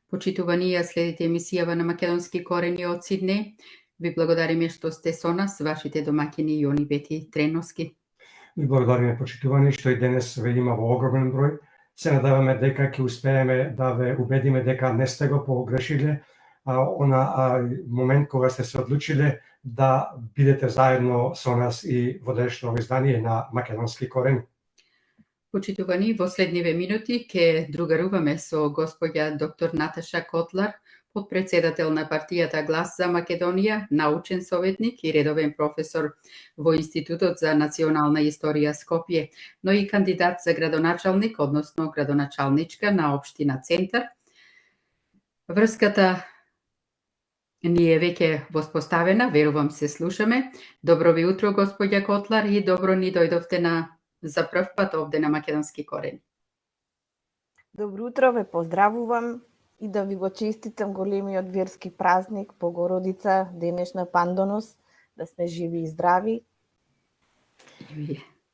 Почитувани, ја следите емисијава на Македонски корени од Сиднеј. Ви благодариме што сте со нас, вашите домаќини Јони Бети Треновски. Ви благодариме, почитувани, што и денес ве има во огромен број. Се надаваме дека ќе успееме да ве убедиме дека не сте го погрешиле, момент кога сте се одлучиле да бидете заедно со нас и во денешното издание на Македонски корени. Почитувани, во следниве минути ќе другаруваме со господја доктор Наташа Котлар, подпредседател на партијата Глас за Македонија, научен советник и редовен професор во Институтот за национална историја Скопје, но и кандидат за градоначалник, односно градоначалничка на општина Центар. Врската ни е веќе воспоставена, верувам се слушаме. Добро ви утро, господја Котлар, и добро ни дојдовте за прв пат овде на Македонски корени. Добро утро, ве поздравувам и да ви го честитам големиот верски празник, Богородица, денешна Пандонос, да сме живи и здрави.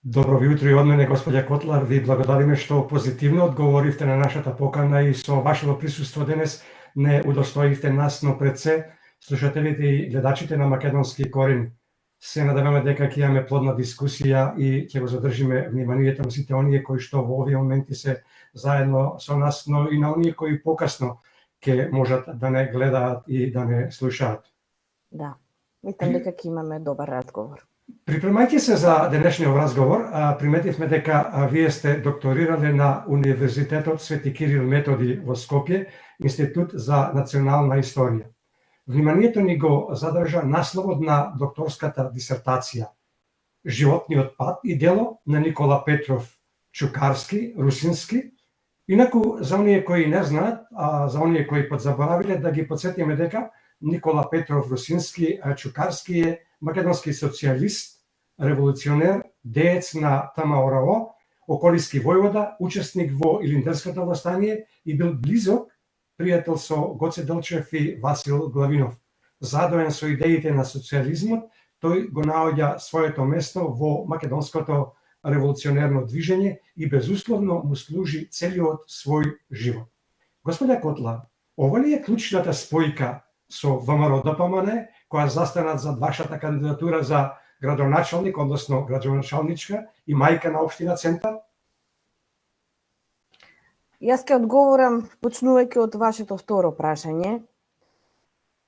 Добро ви утро и од мене, господја Котлар. Ви благодариме што позитивно одговоривте на нашата покана и со вашето присуство денес не удостоивте нас, но пред се слушателите и гледачите на Македонски корени. Се надеваме дека ќе имаме плодна дискусија и ќе го задржиме вниманието на сите оние кои што во овие моменти се заедно со нас, но и на оние кои покасно ќе можат да не гледаат и да не слушаат. Да, мислам дека ќе имаме добар разговор. Припремајќи се за денешниот разговор, приметивме дека вие сте докторирале на Универзитетот Свети Кирил Методи во Скопје, Институт за национална историја. Вниманието ни го задржа насловот на докторската дисертација Животниот пат и дело на Никола Петров Чукарски, Русински. Инаку, за оние кои не знаат, а за оние кои подзаборавиле, да ги подсетиме дека Никола Петров Русински Чукарски е македонски социјалист, револуционер, деец на ТМОРО, околиски војвода, учесник во Илиндерското востание и бил близок пријател со Гоце Делчев и Васил Главинов. Задоен со идеите на социјализмот, тој го наоѓа своето место во македонското револуционерно движење и безусловно му служи целиот свој живот. Господја Котлар, ова ли е клучната спојка со ВМРО-ДПМН, која застанат за вашата кандидатура за градоначалник, односно градоначалничка и мајка на општина Центар? Јас ќе одговорам почнувајќи од вашето второ прашање.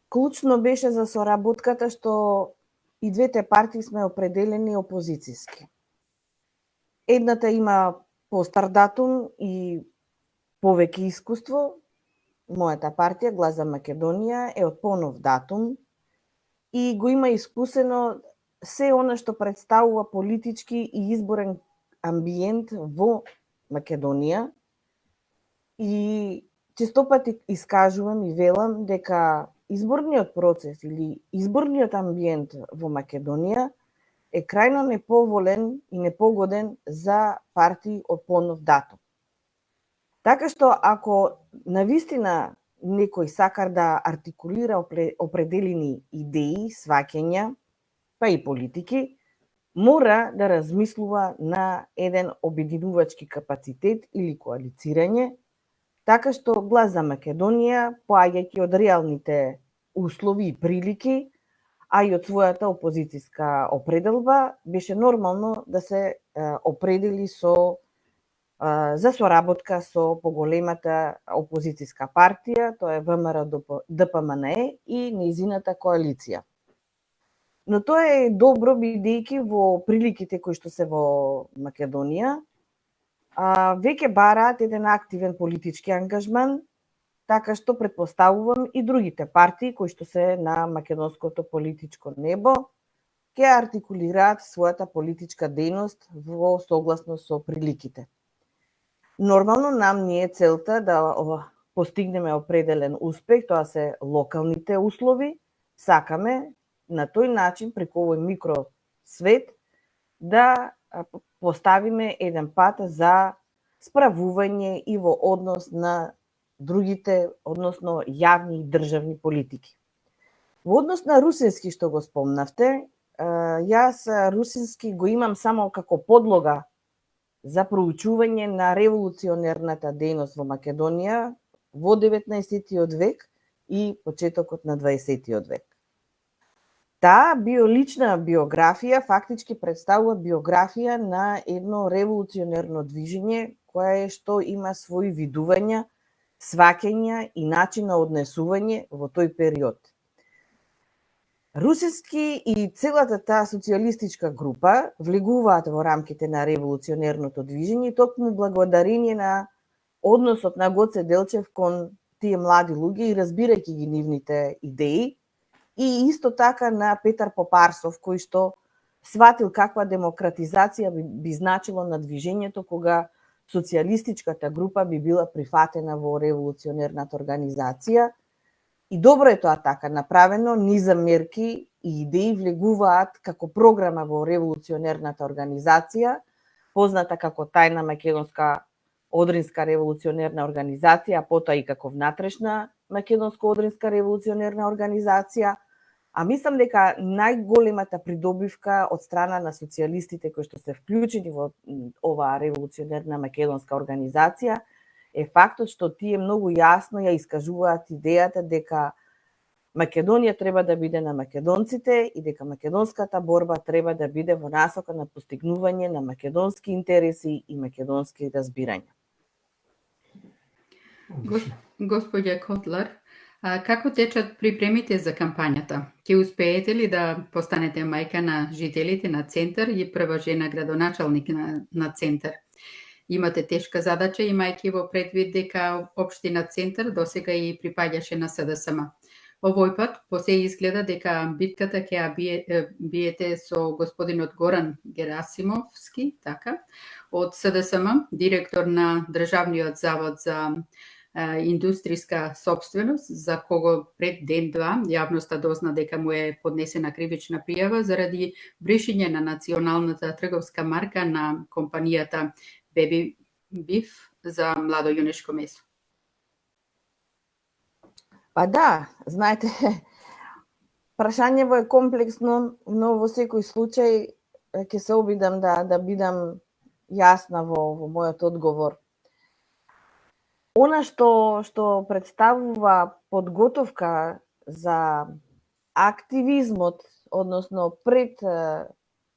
Клучно беше за соработката што и двете партии сме определени опозицијски. Едната има постар датум и повеќе искуство. Мојата партија, Глас за Македонија, е од понов датум и го има искусено се она што представува политички и изборен амбиент во Македонија. И честопати искажувам и велам дека изборниот процес или изборниот амбиент во Македонија е крајно неповолен и непогоден за партии од понов датум. Така што ако навистина некој сака да артикулира определени идеи, сваќања, па и политики, мора да размислува на еден обединувачки капацитет или коалицирање, така што Глас за Македонија, поаѓајќи од реалните услови и прилики, а и од својата опозицијска определба, беше нормално да се определи за соработка со поголемата опозицијска партија, тоа е ВМРО-ДПМН и нејзината коалиција. Но тоа е добро, бидејќи во приликите кои што се во Македонија, веќе бараат еден активен политички ангажман, така што претпоставувам и другите партии кои што се на македонското политичко небо ќе артикулираат својата политичка дејност во согласно со приликите. Нормално нам не е целта да постигнеме определен успех, тоа се локалните услови. Сакаме на тој начин, преку овој микросвет, да поставиме еден пат за справување и во однос на другите, односно јавни и државни политики. Во однос на Русински, што го спомнавте, јас Русински го имам само како подлога за проучување на револуционерната дејност во Македонија во 19. век и почетокот на 20. век. Таа биолична биографија фактички представува биографија на едно револуционерно движење кое што има своји видувања, сваќања и начин на однесување во тој период. Русински и целата таа социјалистичка група влегуваат во рамките на револуционерното движење токму благодарение на односот на Гоце Делчев кон тие млади луѓе и разбирајќи ги нивните идеи, и исто така на Петар Попарсов, кој што сватил каква демократизација би значило на движењето кога социјалистичката група би била прифатена во револуционерната организација. И добро е тоа така направено, низа мерки и идеи влегуваат како програма во револуционерната организација, позната како тајна македонска Одринска револуционерна организација, а потоа и како внатрешна македонско-одринска револуционерна организација. А мислам дека најголемата придобивка од страна на социјалистите кои што се вклучени во оваа револуционерна македонска организација е фактот што тие многу јасно ја искажуваат идејата дека Македонија треба да биде на македонците и дека македонската борба треба да биде во насока на постигнување на македонски интереси и македонски разбирања. Господја Котлар, како течат припремите за кампањата? Ќе успеете ли да постанете мајка на жителите на Центар и прва жена градоначалник на Центар? Имате тешка задача, имајќи во предвид дека општина Центар досега и припаѓаше на СДСМ. Овој пат, по се изгледа дека битката ќе ја биете со господинот Горан Герасимовски, така, од СДСМ, директор на Државниот завод за индустријска собственост, за кого пред ден-два јавноста дозна дека му е поднесена кривична пријава заради бришење на националната трговска марка на компанијата Baby Beef за младо јунешко месо. Па да, знаете, прашањето е комплексно, но во секој случај ќе се обидам да бидам јасна во мојот одговор. Она што представува подготовка за активизмот, односно пред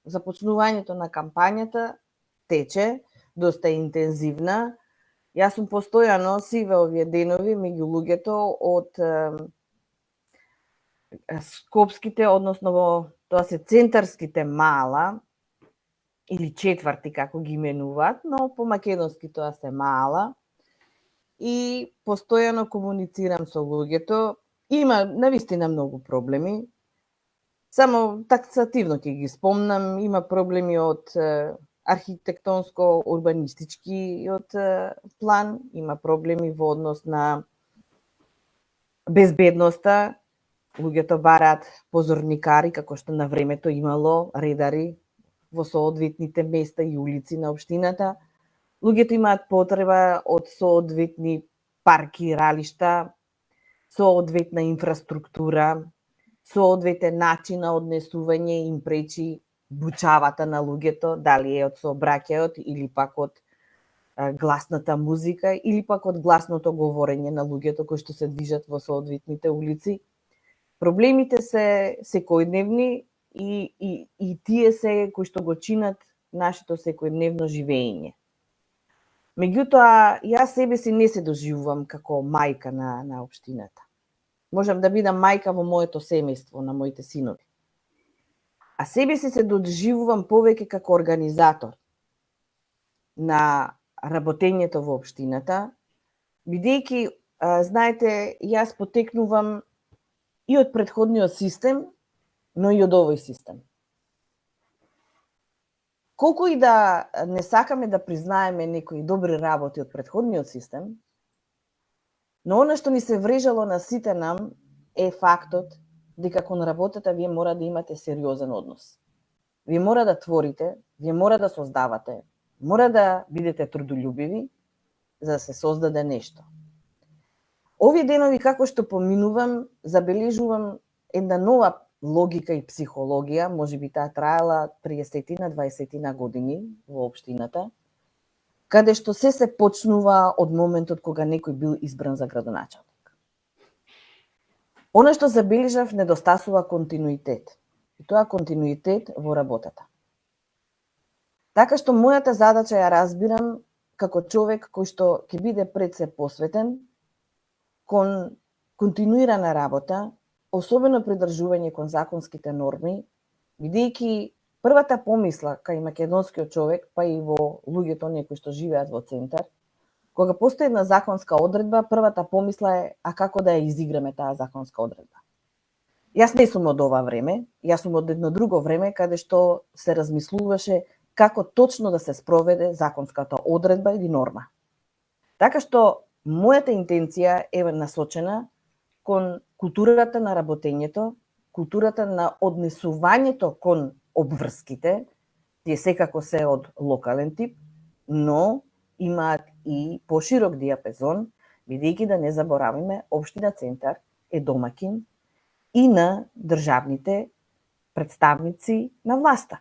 започнувањето на кампањата, тече доста интензивна. Јас сум постојано сиве овие денови меѓу луѓето од скопските, односно тоа се центарските мала или четврти како ги именуваат, но по македонски тоа се мала. И постојано комуницирам со луѓето. Има навистина многу проблеми. Само таксативно ќе ги спомнам, има проблеми од архитектонско-урбанистички план, има проблеми во однос на безбедноста. Луѓето бараат позорникари, како што на времето имало редари во соодветните места и улици на општината. Луѓето имаат потреба од соодветни паркиралишта, соодветна инфраструктура, соодветен начин на однесување им пречи бучавата на луѓето, дали е од сообраќајот или пак од гласната музика или пак од гласното говорење на луѓето кои што се движат во соодветните улици. Проблемите се секојдневни и тие се кои што го чинат нашето секојдневно живење. Меѓутоа, јас себе си не се доживувам како мајка на општината. Можам да бидам мајка во моето семејство, на моите синови. А себе си се доживувам повеќе како организатор на работењето во општината, бидејќи, знаете, јас потекнувам и од претходниот систем, но и од овој систем. Колку и да не сакаме да признаеме некои добри работи од претходниот систем, но она што ни се врежало на сите нам е фактот дека кон работата вие мора да имате сериозен однос. Вие мора да творите, вие мора да создавате, мора да бидете трудолюбиви за да се создаде нешто. Овие денови како што поминувам, забележувам една нова логика и психологија, можеби таа траела 30-на, 20-на години во општината, каде што се почнува од моментот кога некој бил избран за градоначелник. Она што забележав, недостасува континуитет. И тоа континуитет во работата. Така што мојата задача ја разбирам како човек кој што ќе биде пред се посветен кон континуирана работа, особено придржување кон законските норми, бидејќи првата помисла кај македонскиот човек, па и во луѓето оние кои што живеат во центар, кога постои една законска одредба, првата помисла е а како да ја изиграме таа законска одредба. Јас не сум од ова време, јас сум од едно друго време каде што се размислуваше како точно да се спроведе законската одредба или норма. Така што мојата интенција е насочена кон културата на работењето, културата на однесувањето кон обврските, тие секако се од локален тип, но имаат и поширок диапазон, бидејќи да не забораваме, Општина Центар е домакин и на државните представници на власта.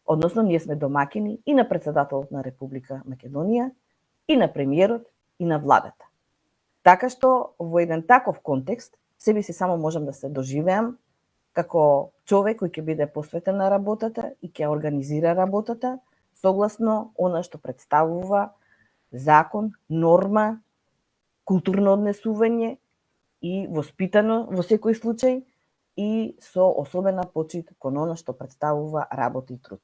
Односно, ние сме домакини и на председателот на Република Македонија, и на премиерот, и на владата. Така што, во еден таков контекст, себе си само можам да се доживеам како човек кој ќе биде посветен на работата и ќе организира работата согласно она што представува закон, норма, културно однесување и воспитано во секој случај и со особена почит кон она што представува работа и труд.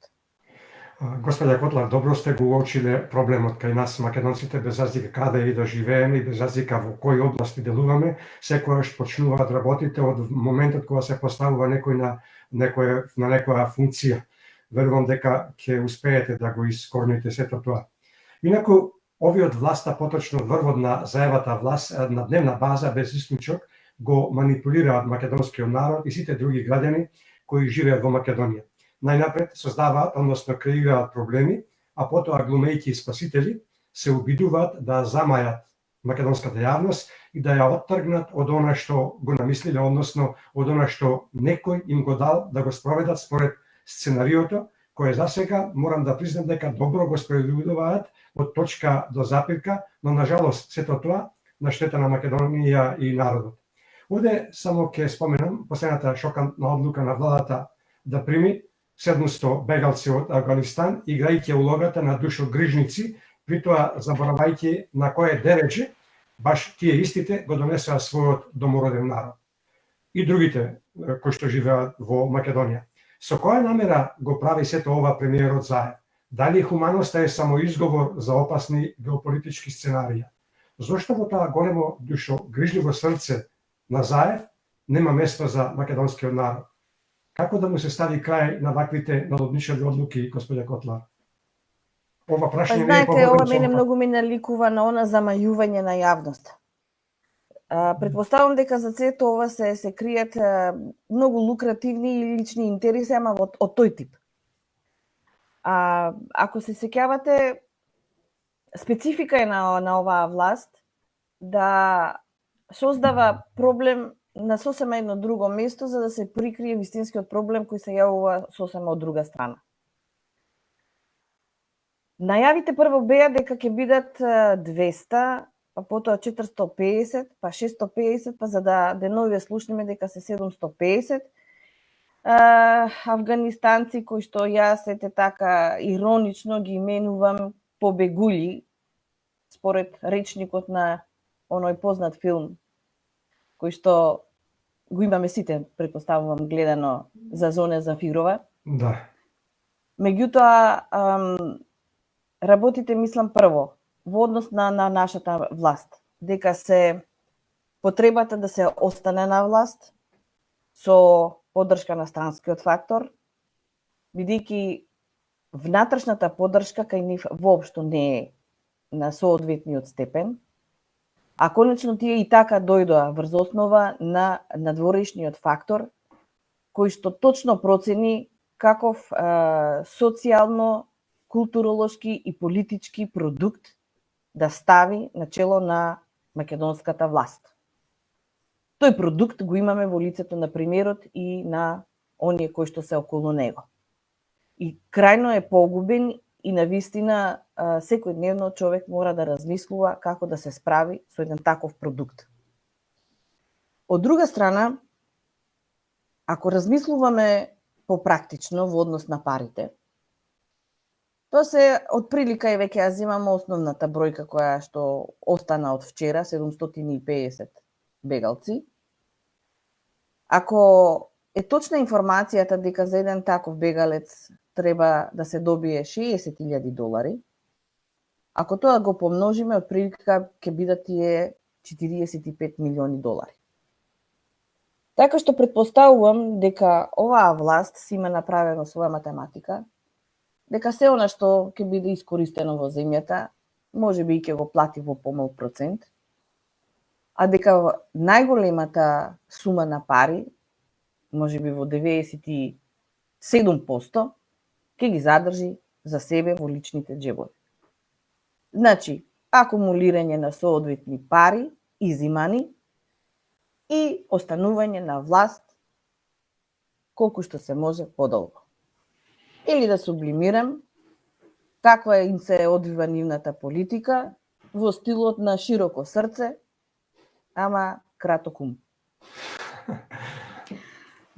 Господја Котлар, добро сте го уочиле проблемот кај нас македонците, без разлика каде и да живееме и без разлика во кои области делуваме, секојаш почнуваат работите од моментот кога се поставува некој на некоја функција. Верувам дека ќе успеете да го искорните сето тоа. Инаку, овиот власта, поточно врвот на заевата власт, на дневна база, без исклучок, го манипулираат македонскиот народ и сите други граѓани кои живеат во Македонија. Најнапред создаваат, односно креираат проблеми, а потоа глумејќи спасители, се обидуваат да замајат македонската јавност и да ја оттргнат од она што го намислиле, односно од она што некој им го дал да го спроведат според сценариото, кое за сега морам да признам дека добро го спроведуваат од точка до запирка, но на жалост сето тоа на штета на Македонија и народот. Овде само ќе споменам последната шокантна одлука на владата да прими 700 бегалци од Афганистан, играјќи улогата на душогрижници, при тоа заборавајќи на кое дередже баш тие истите го донесоа својот домороден народ. И другите кои што живеат во Македонија. Со која намера го прави сето ова премиерот Заев? Дали хуманоста е само изговор за опасни геополитички сценарија? Зошто во тоа големо душогрижливо срце на Заев нема место за македонскиот народ? Како да му се стави крај на ваквите налудничави одлуки, господја Котлар? Ова прашање не е Знаете, ова мене многу ми наликува на она замајување на јавноста. Предпоставам дека за сето ова се кријат многу лукративни и лични интереси, ама од тој тип. Ако се сеќавате, специфика е на оваа власт да создава проблем на сосема едно друго место, за да се прикрие вистинскиот проблем кој се јавува сосема од друга страна. Најавите прво беа дека ќе бидат 200, па потоа 450, па 650, па за да деновиве слушнеме дека се 750 афганистанци кои што јас ете така иронично ги именувам побегули според речникот на оној познат филм кој што го имаме сите, предпоставувам, гледано за Зона Зафирова. Да. Меѓутоа, работите, мислам, прво, во однос на нашата власт, дека се потребата да се остане на власт со поддршка на странскиот фактор, бидејќи внатрешната поддршка кај нив воопшто не е на соодветниот степен, а конечно тие и така дојдоа врз основа на надворешниот фактор, кој што точно процени каков социјално, културолошки и политички продукт да стави на чело на македонската власт. Тој продукт го имаме во лицето на премиерот и на оние кои што се околу него. И крајно е погубен и навистина секојдневно човек мора да размислува како да се справи со еден таков продукт. Од друга страна, ако размислуваме попрактично во однос на парите, тоа се од прилика и веќе ја земаме основната бројка која што остана од вчера, 750 бегалци. Ако е точна информацијата дека за еден таков бегалец треба да се добие $60,000, ако тоа го помножиме, од прилика ќе бидат тие $45 милиони. Така што претпоставувам дека оваа власт си има направено своја математика, дека се она што ќе биде искористено во земјата, може би и ќе го плати во помал процент, а дека најголемата сума на пари, може би во 97%, ќе ги задржи за себе во личните джебови. Значи, акумулирање на соодветни пари, изимани, и останување на власт колку што се може подолго. Или да сублимирам, каква им се одвива нивната политика во стилот на широко срце, ама краток ум.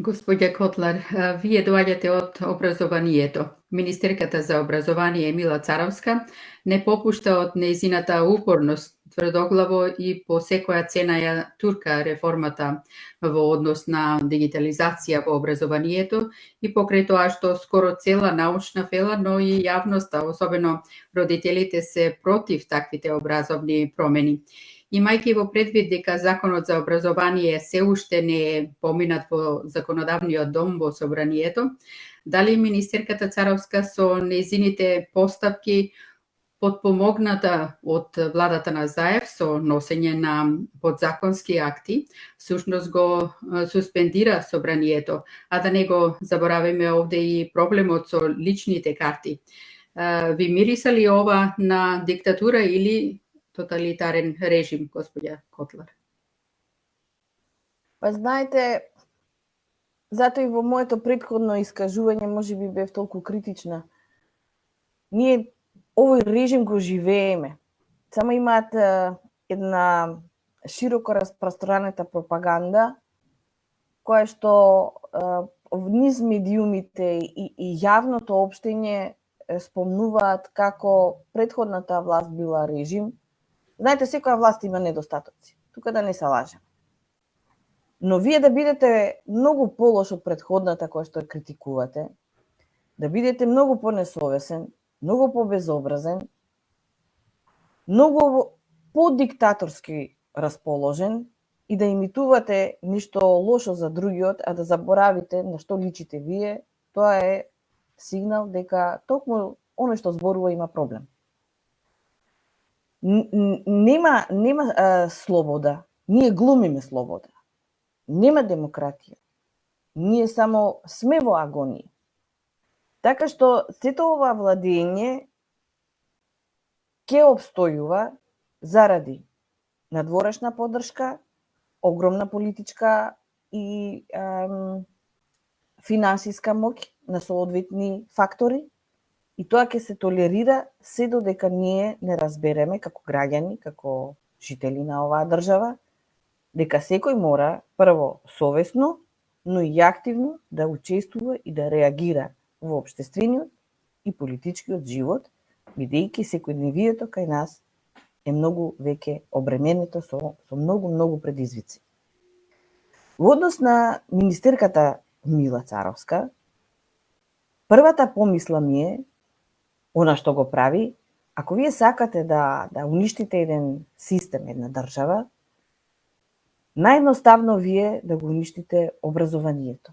Господја Котлар, вие доаѓате од образованието. Министерката за образование Мила Царовска не попушта од нејзината упорност, тврдоглаво и по секоја цена ја турка реформата во однос на дигитализација во образованието и покрај тоа што скоро цела научна фела, но и јавноста, особено родителите, се против таквите образовни промени. Имајќи во предвид дека Законот за образование се уште не е поминат во законодавниот дом во Собранието, дали министерката Царовска со нејзините поставки потпомогната од владата на Заев со носење на подзаконски акти, всушност го суспендира Собранието, а да не го забораваме овде и проблемот со личните карти. Ви мириса ли ова на диктатура или тоталитарен режим, господја Котлар? Па знаете, затоа и во моето претходно искажување може би бев толку критична. Ние овој режим го живееме. Само имаат една широко распространета пропаганда, која што низ медиумите и јавното општење спомнуваат како претходната власт била режим. Знаете, секоја власт има недостатоци. Тука да не се лажеме. Но вие да бидете многу полош од претходната која што ја критикувате, да бидете многу понесовесен, многу побезобразен, многу подиктаторски расположен и да имитувате нешто лошо за другиот, а да заборавите на што личите вие, тоа е сигнал дека токму оно што зборува има проблем. Нема слобода. Ние глумиме слобода. Нема демократија. Ние само сме во агонија. Така што сето ова владење ќе обстојува заради надворешна поддршка, огромна политичка и финансиска моќ на соодветни фактори, и тоа ќе се толерира се додека ние не разбереме како граѓани, како жители на оваа држава, дека секој мора прво совесно, но и активно да учествува и да реагира во општествениот и политичкиот живот, бидејќи секојдневието кај нас е многу веќе обременето со многу предизвици. Во однос на министерката Мила Царовска, првата помисла ми е, она што го прави, ако вие сакате да уништите еден систем, една држава, наједноставно вие да го уништите образованието.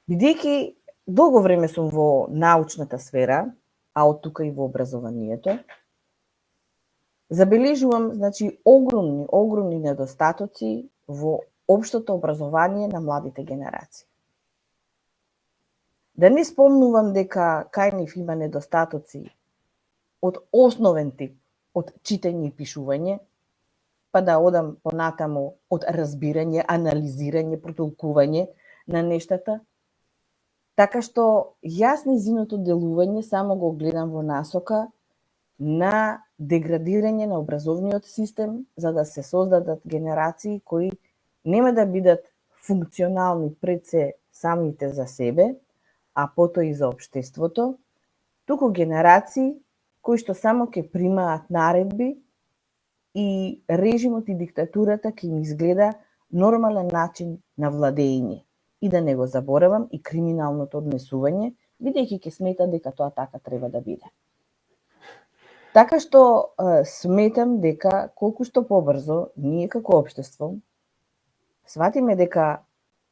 Бидејќи долго време сум во научната сфера, а од тука и во образованието, забележувам, значи, огромни недостатоци во општото образование на младите генерации. Да не спомнувам дека кај нив има недостатоци од основен тип, од читање и пишување, па да одам понатаму од разбирање, анализирање, протолкување на нештата. Така што јас незиното делување само го гледам во насока на деградирање на образовниот систем, за да се создадат генерации кои нема да бидат функционални пред се самите за себе, а потоа и за општеството, туку генерации кои што само ќе примаат наредби и режимот и диктатурата ќе им изгледа нормален начин на владење. И да не го заборавам и криминалното однесување, бидејќи ќе смета дека тоа така треба да биде. Така што сметам дека колку што побрзо ние како општество сватиме дека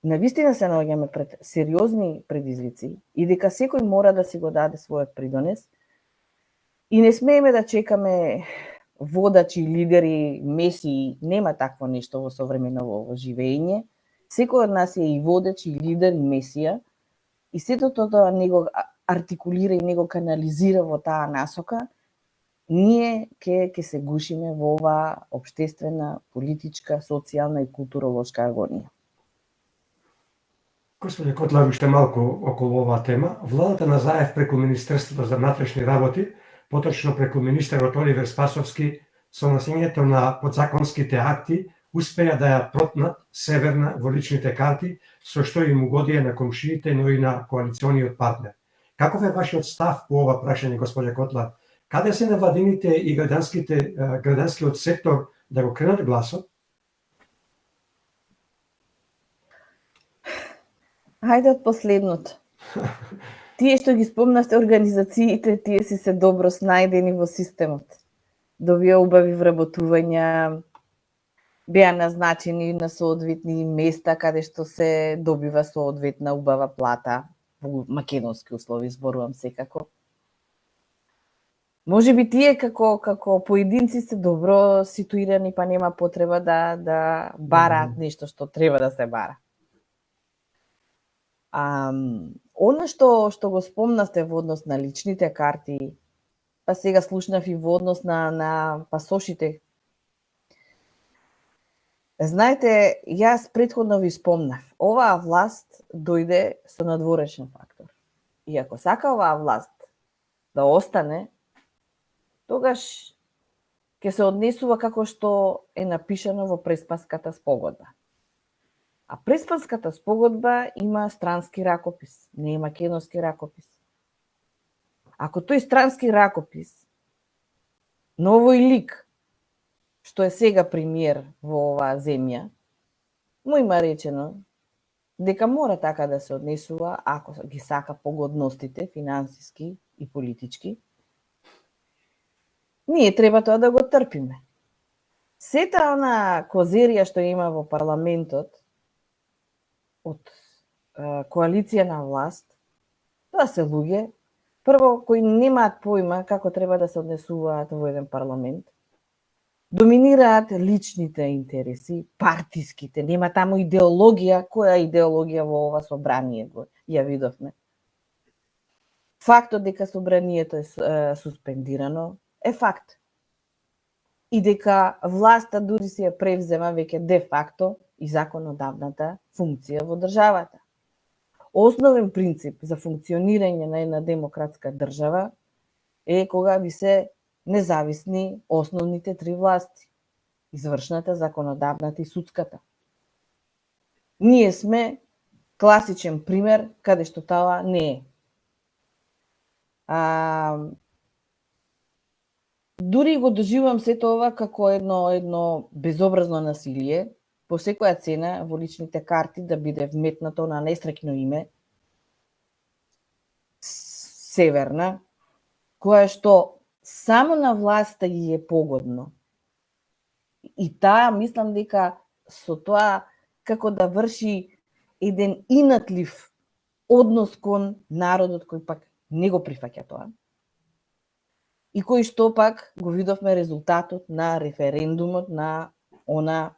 навистина се наоѓаме пред сериозни предизвици и дека секој мора да си го даде својот придонес и не смееме да чекаме водачи, лидери, месии, нема такво нешто во современо живење. Секој од нас е и водач, и лидер, и месија, и сето тоа него артикулира и него канализира во таа насока, ние ќе се гушиме во оваа општествена, политичка, социјална и културолошка агонија. Господи Котлар, уште малку околу оваа тема. Владата на Заев преку Министерството за внатрешни работи, поточно преку министерот Оливер Спасовски, со носењето на подзаконските акти, успеа да ја протнат Северна во личните карти, со што им угодија на комшиите, но и на коалициониот партнер. Каков е вашиот став по ова прашање, господе Котлар? Каде се невладините и граѓанскиот сектор да го кренат гласот? Хајде од последното. Тие што ги спомнавте организациите, тие си се добро снајдени во системот. Добија убави вработувања, беа назначени на соодветни места каде што се добива соодветна убава плата, во македонски услови зборувам секако. Може би тие како поединци се добро ситуирани, па нема потреба да бараат нешто што треба да се бара. Она што го спомнавте во однос на личните карти, па сега слушнав и во однос на пасошите. Знаете, јас претходно ви спомнав, оваа власт дојде со надворешен фактор. И ако сака оваа власт да остане, тогаш ќе се однесува како што е напишано во Преспанската спогодба. А Преспанската спогодба има странски ракопис, не е македонски ракопис. Ако тој странски ракопис на овој лик, што е сега премиер во оваа земја, му има речено дека мора така да се однесува ако ги сака погодностите финансиски и политички, ние треба тоа да го трпиме. Сета она козерија што има во парламентот од коалиција на власт, тоа се луѓе, прво, кои немаат појма како треба да се однесуваат во еден парламент, доминираат личните интереси, партиските, нема таму идеологија, која идеологија во ова собрание ја видовме. Фактот дека собранието е суспендирано е факт. И дека власта дури си ја превзема веќе де факто и законодавната функција во државата. Основен принцип за функционирање на една демократска држава е кога ви се независни основните три власти: извршната, законодавната и судската. Ние сме класичен пример каде што тоа не е. Дури го доживам сето ова како едно безобразно насилие, по секоја цена во личните карти да биде вметнато на несреќно име Северна, која што само на власта ги е погодно. И таа, мислам дека со тоа како да врши еден инатлив однос кон народот кој пак не го прифаќа тоа. И кој што пак го видовме резултатот на референдумот на она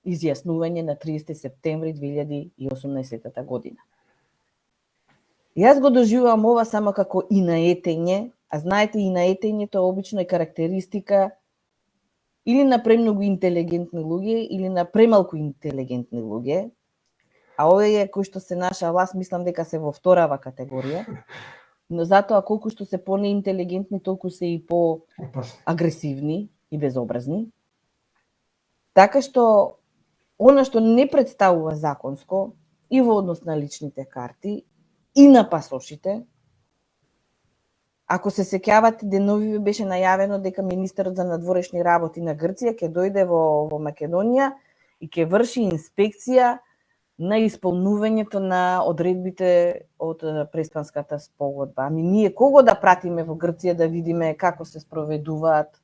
изјаснување на 30 септември 2018 година. Јас го доживувам ова само како инаетење, а знаете, инаетењето обично е карактеристика или на премногу интелигентни луѓе, или на премалку интелигентни луѓе, А овие кои што се наша власт, мислам дека се во вторава категорија, но затоа колку што се по-неинтелигентни, толку се и по-агресивни и безобразни. Така што, она што не представува законско, и во однос на личните карти, и на пасошите, ако се сеќавате, деновиве беше најавено дека министерот за надворешни работи на Грција ќе дојде во Македонија и ќе врши инспекција на исполнувањето на одредбите од Преспанската спогодба. Ами ние кого да пратиме во Грција да видиме како се спроведуваат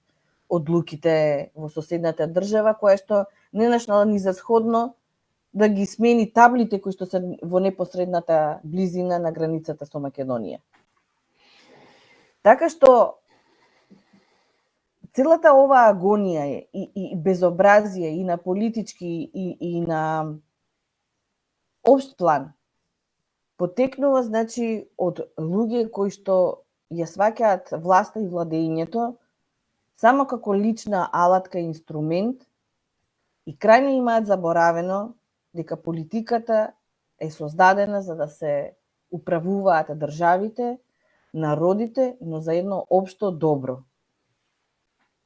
одлуките во соседната држава, која што не нашла ни за сходно да ги смени таблите кои што се во непосредната близина на границата со Македонија. Така што целата оваа агонија и безобразие и на политички и на општ план потекнува, значи, од луѓе кои што ја сваќаат власта и владењето само како лична алатка и инструмент и крајно имаат заборавено дека политиката е создадена за да се управуваат државите, народите, но за едно општо добро.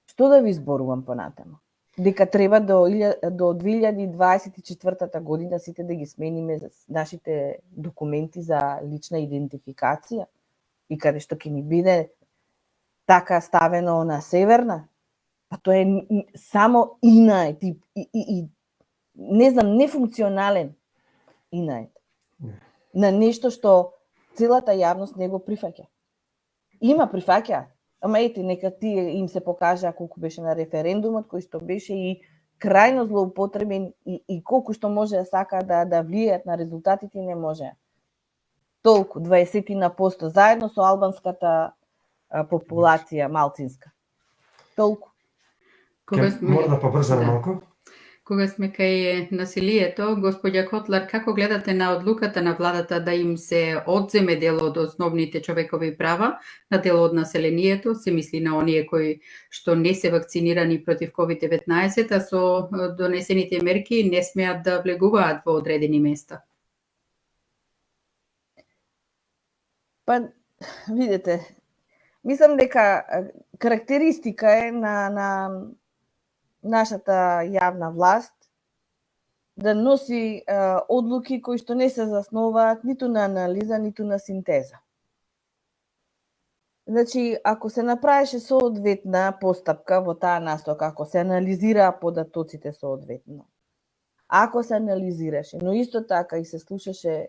Што да ви зборувам понатаму? Дека треба до 2024 година сите да ги смениме нашите документи за лична идентификација и каде што ќе ни биде така ставено на северна, па тоа е само инаед и не знам, нефункционален инаед. На нешто што целата јавност не го прифаќа. Има прифаќа, ама ете, нека тие им се покажа колку беше на референдумот, кој што беше и крајно злоупотребен и колку што може да сака да влијаат на резултатите, не може. Толку, 20% заедно со албанската популација малцинска. Толку. Мора да побрзам малку. Кога сме кај насилието, господја Котлар, како гледате на одлуката на владата да им се одземе дел од основните човекови права на дел од населението, се мисли на оние кои што не се вакцинирани против COVID-19, а со донесените мерки не смеат да влегуваат во одредени места? Па, видите, мислам дека карактеристика е на нашата јавна власт да носи одлуки кои што не се засноваат ниту на анализа, ниту на синтеза. Значи, ако се направеше соодветна постапка во таа настока, ако се анализираа податоците соодветно, ако се анализираше, но исто така и се слушаше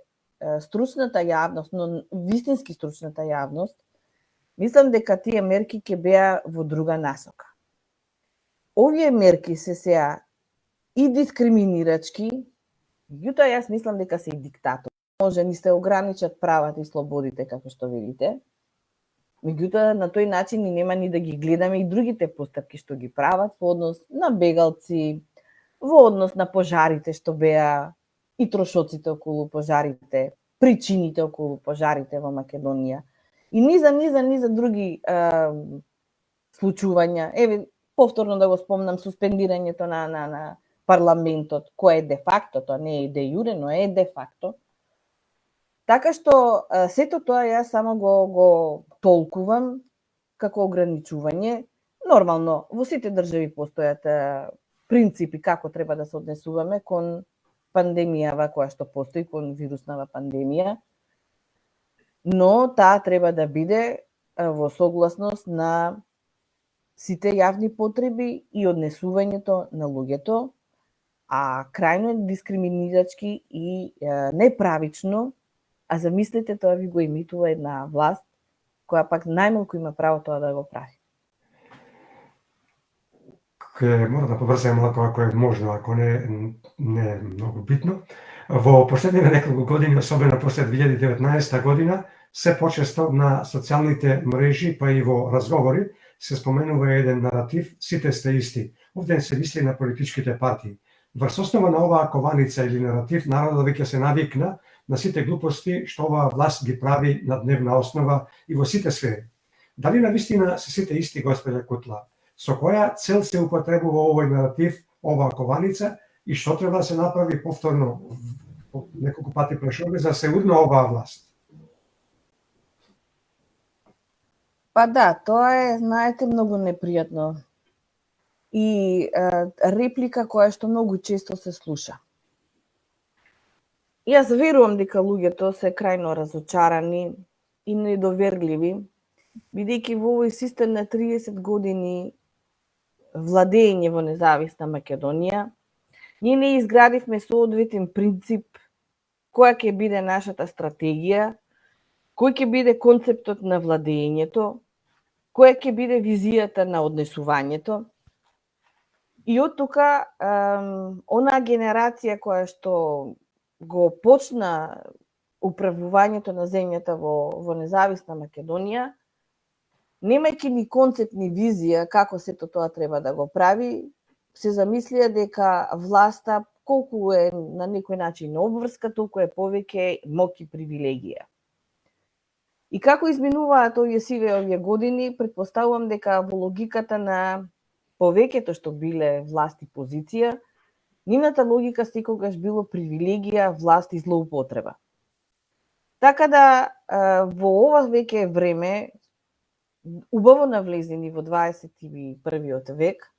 стручната јавност, но вистински стручната јавност, мислам дека тие мерки ќе беа во друга насока. Овие мерки се сеа и дискриминирачки, меѓутоа јас мислам дека се и диктатор. Може ни се ограничат правата и слободите, како што видите, меѓутоа на тој начин ни нема ни да ги гледаме и другите постапки што ги прават во однос на бегалци, во однос на пожарите што беа и трошоците околу пожарите, причините околу пожарите во Македонија и низа други случувања. Еве, повторно да го спомнам, суспендирањето на парламентот, кој е де факто, тоа не е де јуре, но е де факто. Така што сето тоа јас само го толкувам како ограничување. Нормално, во сите држави постојат принципи како треба да се однесуваме кон пандемијава која што постои, кон вируснава пандемија, но таа треба да биде во согласност на сите јавни потреби и однесувањето на луѓето, а крајно дискриминирачки и неправично, а замислете, тоа ви го имитува една власт која пак најмалку има право тоа да го прави. Мора да побрзам малку ако е можно, ако не е многу битно. Во последниве неколку години, особено после 2019 година, се почесто на социјалните мрежи, па и во разговори, се споменува еден наратив, сите сте исти. Овде се мисли на политичките партии. Врз основа на оваа кованица или наратив, народот веќе се навикна на сите глупости што оваа власт ги прави на дневна основа и во сите сфери. Дали навистина се сите исти, господја Кутла? Со која цел се употребува овој наратив, оваа кованица и што треба да се направи повторно неколку пати прашуваме за се удна оваа власт. Па да, тоа е, знаете, многу непријатно. И реплика која што многу често се слуша. Јас верувам дека луѓето се крајно разочарани и недоверливи, бидејќи во овој систем на 30 години владење во независна Македонија, ние не изградивме соодветен принцип која ќе биде нашата стратегија, кој ќе биде концептот на владењето, која ќе биде визијата на однесувањето. И од тука, онаа генерација која што го почна управувањето на земјата во независна Македонија, немајќи ни концепт ни визија како сето тоа треба да го прави, се замислија дека власта колку е на некој начин обврска, толку е повеќе моќ и привилегија. И како изминуваат овие сиве овие години, претпоставувам дека во логиката на повеќето што биле власт и позиција, нивната логика секогаш било привилегија, власт и злоупотреба. Така да во ова веќе време, убаво навлезени во 21 век,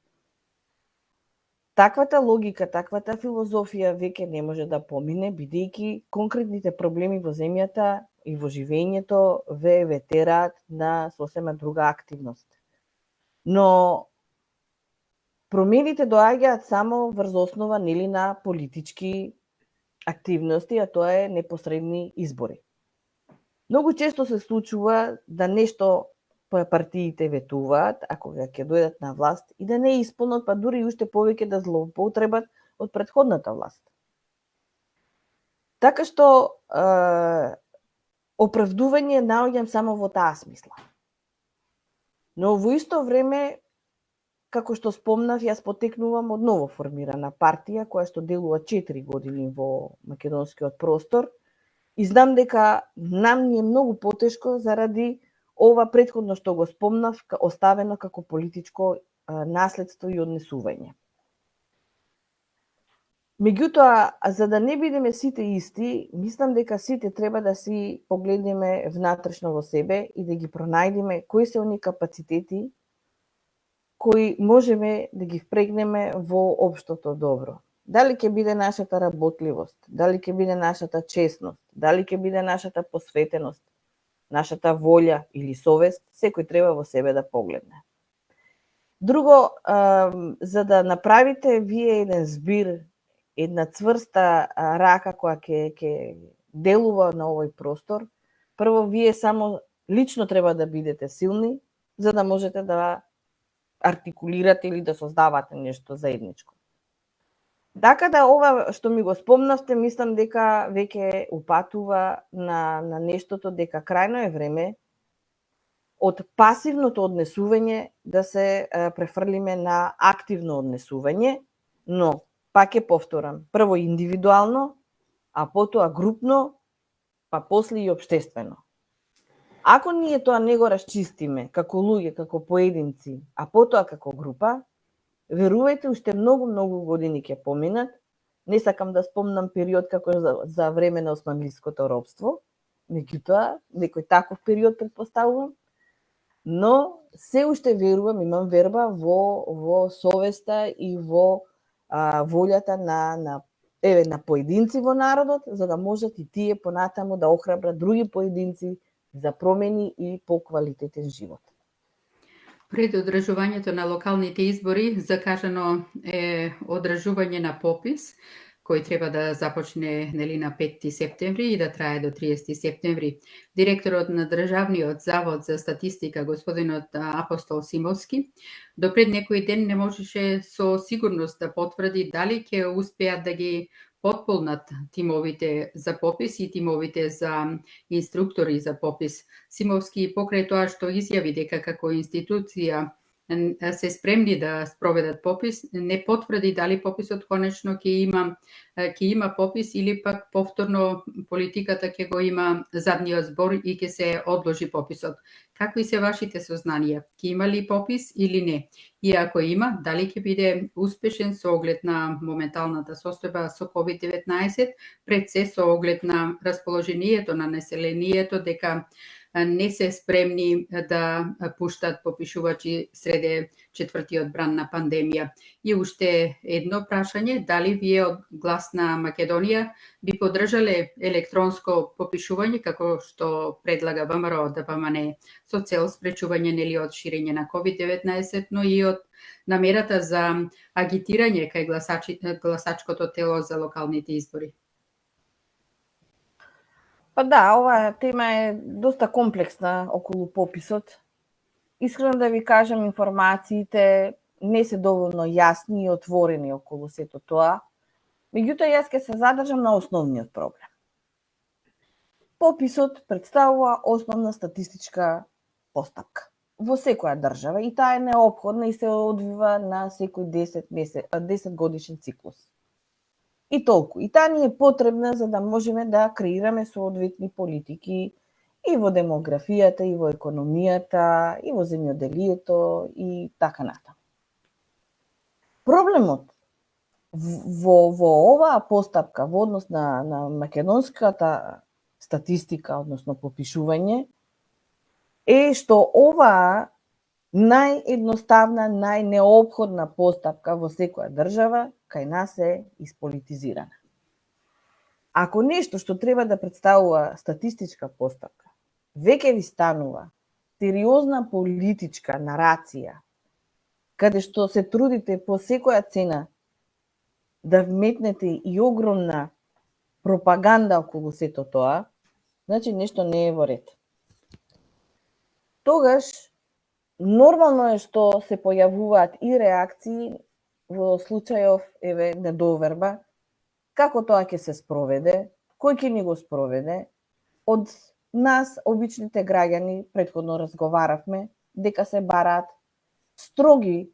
таквата логика, таквата филозофија веќе не може да помине, бидејќи конкретните проблеми во земјата и во живењето ве тераат на сосема друга активност. Но промените доаѓаат само врз основа нели на политички активности, а тоа е непосредни избори. Многу често се случува да нешто партиите ветуваат, а кога ќе дојдат на власт и да не исполнат, па дури и уште повеќе да злоупотребат од претходната власт. Така што оправдување наоѓам само во таа смисла. Но во исто време, како што спомнав, јас потекнувам од ново формирана партија, која што делува 4 години во македонскиот простор, и знам дека нам ни е многу потешко заради ова претходно што го спомнав, оставено како политичко наследство и однесување. Меѓутоа, за да не бидеме сите исти, мислам дека сите треба да си погледнеме внатрешно во себе и да ги пронајдеме кои се они капацитети кои можеме да ги впрегнеме во општото добро. Дали ќе биде нашата работливост, дали ќе биде нашата честност, дали ќе биде нашата посветеност, нашата волја или совест, секој треба во себе да погледне. Друго, за да направите вие еден збир, една цврста рака која ќе делува на овој простор, прво вие само лично треба да бидете силни, за да можете да артикулирате или да создавате нешто заедничко. Така да ова што ми го спомнавте, мислам дека веќе упатува на нештото дека крајно е време од пасивното однесување да се префрлиме на активно однесување, но пак ќе повторам, прво индивидуално, а потоа групно, па после и општествено. Ако ние тоа не го расчистиме како луѓе, како поединци, а потоа како група, верувајте, уште многу години ќе поминат. Не сакам да спомнам период како за време на османлиското робство, меѓутоа некој таков период предпоставувам, но се уште верувам, имам верба во совеста и во волјата на поединци во народот, за да можат и тие понатаму да охрабрат други поединци за промени и поквалитетен живот. Пред одржувањето на локалните избори, закажано е одржување на попис, кој треба да започне на 5 септември и да трае до 30 септември. Директорот на Државниот завод за статистика, господинот Апостол Симовски, до пред некој ден не можеше со сигурност да потврди дали ќе успеат да ги потполнат тимовите за попис и тимовите за инструктори за попис. Симовски покрај тоа што изјави дека како институција се спремни да спроведат попис, не потврди дали пописот конечно ќе има попис или пак повторно политиката ќе го има задниот збор и ќе се одложи пописот. Какви се вашите сознанија? Ќе има ли попис или не? И ако има, дали ќе биде успешен со оглед на моменталната состојба со COVID-19, пред се со оглед на расположението на населението дека не се спремни да пуштат попишувачи среде четвртиот бран на пандемија. И уште едно прашање, дали вие од Глас на Македонија би поддржале електронско попишување како што предлага ВМРО ДПМН со цел спречување нели од ширење на COVID-19, но и од намерата за агитирање кај гласачкото тело за локалните избори? Па да, оваа тема е доста комплексна околу пописот. Искрено да ви кажам, информациите не се доволно јасни и отворени околу сето тоа. Меѓутоа, јас ќе се задржам на основниот проблем. Пописот представува основна статистичка постапка во секоја држава и таа е неопходна и се одвива на секој 10 годишен циклус. И толку. И таа ни е потребна за да можеме да креираме соодветни политики и во демографијата, и во економијата, и во земјоделието и така натаму. Проблемот во оваа постапка во однос на македонската статистика, односно попишување, е што оваа наједноставна, најнеопходна постапка во секоја држава кај нас е исполитизирана. Ако нешто што треба да представува статистичка постапка, веќе ви станува сериозна политичка нарација, каде што се трудите по секоја цена да вметнете и огромна пропаганда околу сето тоа, значи нешто не е во ред. Тогаш нормално е што се појавуваат и реакции во случајов недоверба, како тоа ќе се спроведе, кој ќе ни го спроведе. Од нас, обичните граѓани, претходно разговаравме дека се бараат строги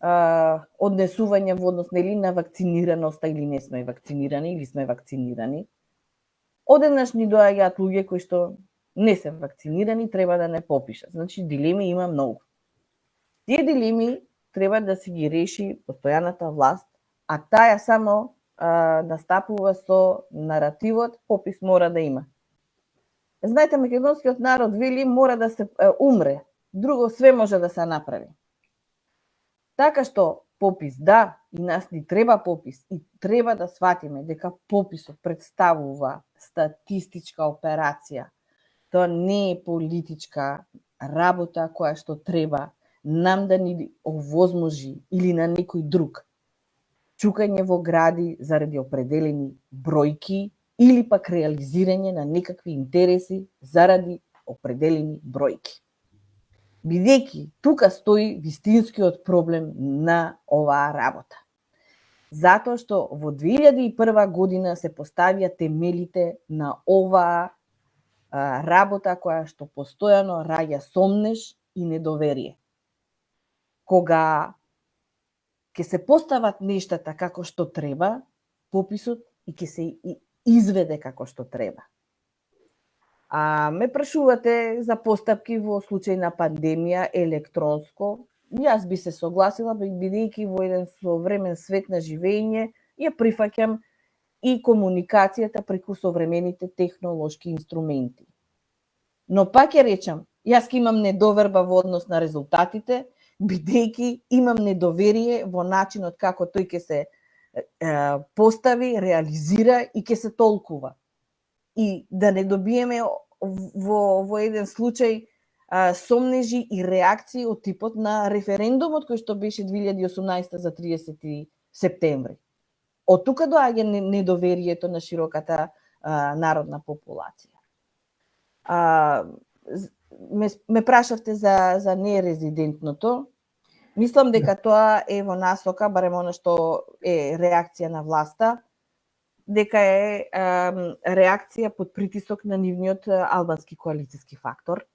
однесувања во однос нели на вакцинираноста или не сме вакцинирани или сме вакцинирани. Одеднаш ни доаѓаат луѓе кои што не се вакцинирани, треба да не попишат. Значи дилеми има многу. Тие дилеми треба да си ги реши постојаната власт, а таа само настапува со наративот попис мора да има. Знаете, македонскиот народ вели мора да се умре, друго све може да се направи. Така што попис да, и нас ни треба попис и треба да сватиме дека пописот представува статистичка операција. Тоа не е политичка работа која што треба нам да ни овозможи или на некој друг чукање во гради заради определени бројки или пак реализирање на некакви интереси заради определени бројки. Бидејќи тука стои вистинскиот проблем на оваа работа. Затоа што во 2001 година се поставија темелите на оваа работа која што постојано раѓа сомнеш и недоверие. Кога ќе се постават нештата како што треба, пописот и ќе се изведе како што треба. Ме прашувате за постапки во случај на пандемија електронско. Јас би се согласила, бидејќи во еден современ свет на живење ја прифаќам и комуникацијата преку современите технолошки инструменти. Но пак ја речам, јас ќе имам недоверба во однос на резултатите, бидејќи имам недоверие во начинот како тој ќе се постави, реализира и ќе се толкува. И да не добиеме во еден случај сомнежи и реакции од типот на референдумот кој што беше 2018 за 30 септември. Од тука доаѓа недоверието на широката народна популација. Ме прашавте за нерезидентното. Мислам дека тоа е во насока, барем она што е реакција на власта, дека е реакција под притисок на нивниот албански коалициски фактор.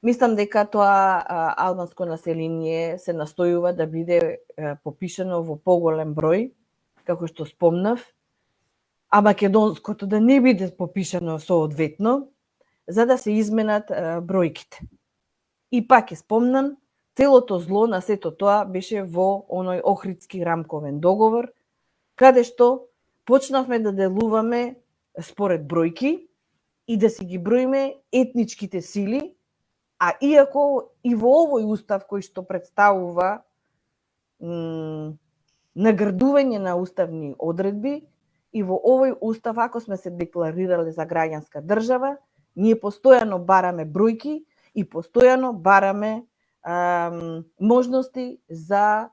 Мислам дека тоа албанско население се настојува да биде попишано во поголем број, како што спомнав, а македонското да не биде попишано соодветно, за да се изменат бројките. И пак ќе спомнам, целото зло на сето тоа беше во оној Охридски рамковен договор, каде што почнавме да делуваме според бројки и да си ги броиме етничките сили, а иако и во овој устав кој што представува наградување на уставни одредби, и во овој устав, ако сме се декларирале за граѓанска држава, ние постојано бараме бројки и постојано бараме можности за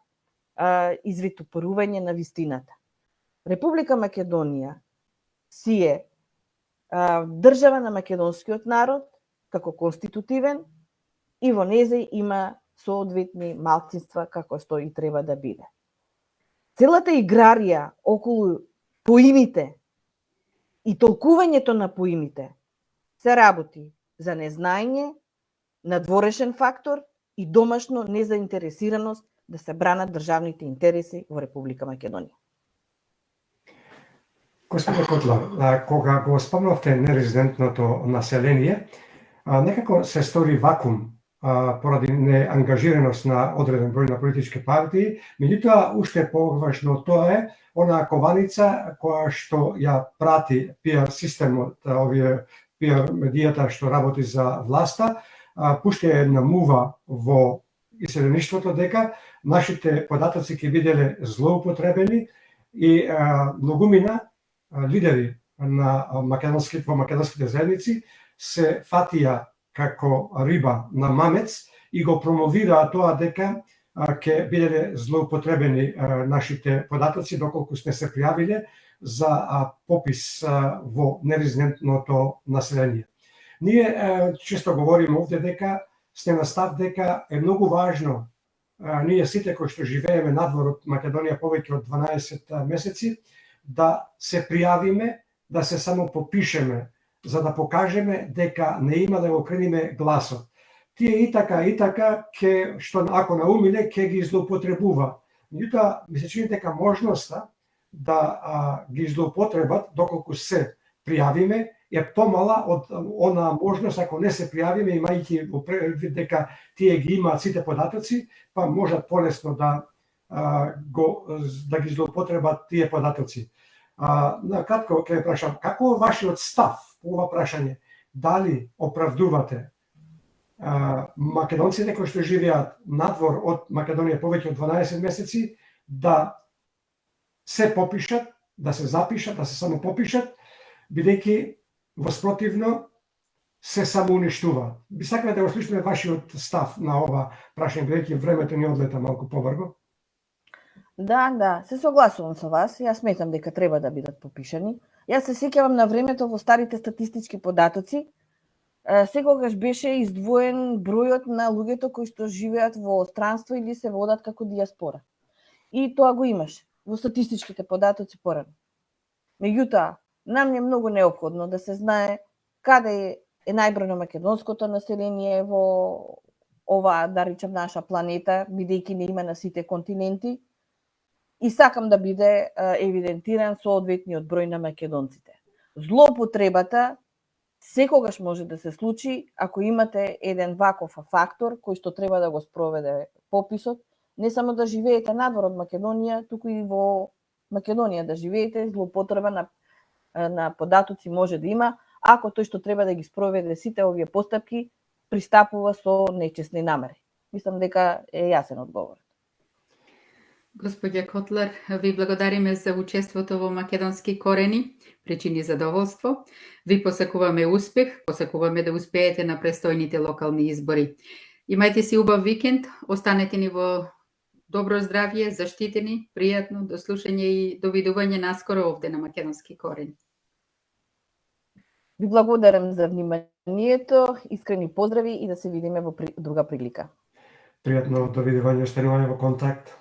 извитопорување на вистината. Република Македонија си е држава на македонскиот народ како конститутивен и во незе има соодветни малцинства како што и треба да биде. Целата играрија околу поимите и толкувањето на поимите се работи за незнаење, надворешен фактор и домашно незаинтересираност да се бранат државните интереси во Република Македонија. Господе Котлар, кога го спомнавте нерезидентното население, некако се стори вакуум поради неангажираност на одреден број на политички партии, меѓутоа уште поважно тоа е онаа кованица која што ја прати пиар системот, овие пиар медијата што работи за власта, пушти една мува во иселеништвото дека нашите податоци ќе биделе злоупотребени и многумина лидери на македонските заедници се фатија како риба на мамец и го промовираа тоа дека ќе биделе злоупотребени нашите податоци доколку сме се пријавиле за попис во нерезидентното население. Ние често говориме овде дека сте на став дека е многу важно ние сите кои што живееме надвор од Македонија повеќе од 12 месеци да се пријавиме, да се само попишеме, за да покажеме дека не има да го крениме гласот. Тие и така, ќе, што ако наумиле, ќе ги злоупотребува. Меѓутоа, ми се чини дека можноста да ги злоупотребат, доколку се пријавиме, е помала од она можност ако не се пријавиме, имајќи во предвид дека тие ги имаат сите податоци, па можат полесно да ги злоупотребат тие податоци. На кратко ќе прашам, како е вашиот став по ова прашање? Дали оправдувате македонците кои што живеат надвор од Македонија повеќе од 12 месеци да се попишат, да се запишат, да се само попишат, бидејќи воспротивно се самоуништуваат? Би сакаме да го слушаме вашиот став на ова прашање, бидејќи времето ни одлета малку побрзо. Да, се согласувам со вас. Јас сметам дека треба да бидат попишани. Јас се сеќавам на времето во старите статистички податоци, секогаш беше издвоен бројот на луѓето кои што живеат во странство или се водат како диаспора. И тоа го имаш во статистичките податоци порано. Меѓутоа, нам е многу неопходно да се знае каде е најбројно македонското население во ова, да речем, наша планета, бидејќи не има на сите континенти, и сакам да биде евидентиран соодветниот број на македонците. Злоупотребата секогаш може да се случи ако имате еден ваков фактор кој што треба да го спроведе пописот, не само да живеете надвор од Македонија, туку и во Македонија да живеете, злоупотреба на податоци може да има, ако тој што треба да ги спроведе сите овие постапки пристапува со нечесни намери. Мислам дека е јасен одговорот. Господја Котлар, ви благодариме за учеството во Македонски корени, причини задоволство. Ви посакуваме успех, посакуваме да успеете на престојните локални избори. Имајте си убав викенд, останете ни во добро здравје, заштитени, пријатно, до слушање и до видување наскоро овде на Македонски корени. Ви благодарам за вниманието, искрени поздрави и да се видиме во друга прилика. Пријатно довидување, останување во контакт.